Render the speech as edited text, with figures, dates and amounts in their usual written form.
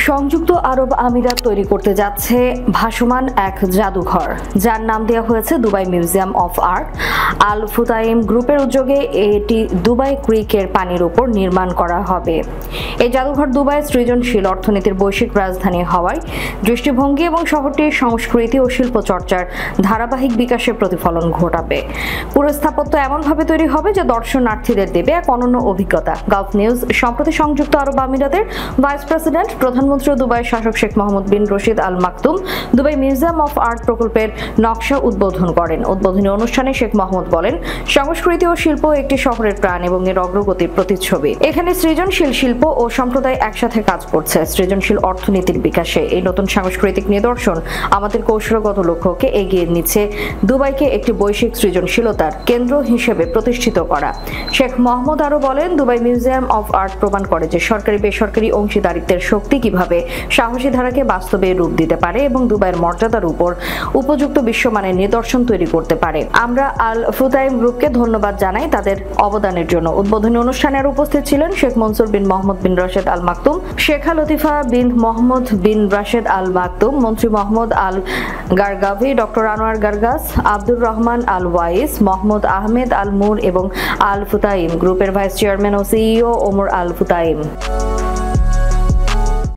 সংযুক্ত আরব আমিরাত তৈরি করতে যাচ্ছে ভাসমান এক জাদুঘর, যার নাম দেওয়া হয়েছে দুবাই মিউজিয়াম অফ আর্ট। আল ফুতাইম গ্রুপের উদ্যোগে এটি দুবাই ক্রিকের পানির উপর নির্মাণ করা হবে। এই জাদুঘর দুবাই সৃজনশীল অর্থনীতির বৈশ্বিক রাজধানী হওয়ায় দৃষ্টিভঙ্গি এবং শহরটির সংস্কৃতি ও শিল্প চর্চার ধারাবাহিক বিকাশের প্রতিফলন ঘটাবে। পুরো স্থাপত্য এমনভাবে তৈরি হবে যা দর্শনার্থীদের দেবে এক অনন্য অভিজ্ঞতা। গালফ নিউজ সম্প্রতি সংযুক্ত আরব আমিরাতের ভাইস প্রেসিডেন্ট, প্রধানমন্ত্রী ও দুবাইয়ের শাসক Sheikh Mohammed bin Rashid Al Maktoum Dubai Museum of Art প্রকল্পের নকশা উদ্বোধন করেন। উদ্বোধনী অনুষ্ঠানে শেখ মোহাম্মদ বলেন, সংস্কৃতি ও শিল্প একটি শহরের প্রাণ এবং এর অগ্রগতির প্রতিচ্ছবি। এখানে সৃজনশীল শিল্প ও সম্প্রদায় একসাথে কাজ করছে সৃজনশীল অর্থনীতির বিকাশে। এই নতুন সাংস্কৃতিক নিদর্শন আমাদের কৌশলগত লক্ষ্যকে এগিয়ে নিচ্ছে, দুবাইকে একটি বৈশ্বিক সৃজনশীলতার কেন্দ্র হিসেবে প্রতিষ্ঠিত করা। শেখ মোহাম্মদ আরও বলেন, দুবাই মিউজিয়াম অফ আর্ট প্রমাণ করে যে সরকারি বেসরকারি অংশীদারিত্বের শক্তি কিভাবে সাহসী ধারাকে বাস্তবে রূপ দিতে পারে এবং দুবাইয়ের মর্যাদার উপর উপযুক্ত বিশ্বমানের নিদর্শন তৈরি করতে পারে। আমরা আল ফুতাইম গ্রুপকে ধন্যবাদ জানাই তাদের অবদানের জন্য। উদ্বোধনী অনুষ্ঠানে আর উপস্থিত ছিলেন শেখ মনসুর বিন মোহাম্মদ বিন রাশেদ আল মাকতুম, শেখা লতিফা বিন মোহাম্মদ বিন রাশেদ আল মাকতুম, মন্ত্রী মোহাম্মদ আল গারগাভি, ডক্টর আনোয়ার গারগাস, আব্দুর রহমান আল ওয়াইস, মোহাম্মদ আহমেদ আল মুর এবং আল ফুতাইম গ্রুপের ভাইস চেয়ারম্যান ও সিইও ওমর আল ফুতাইম।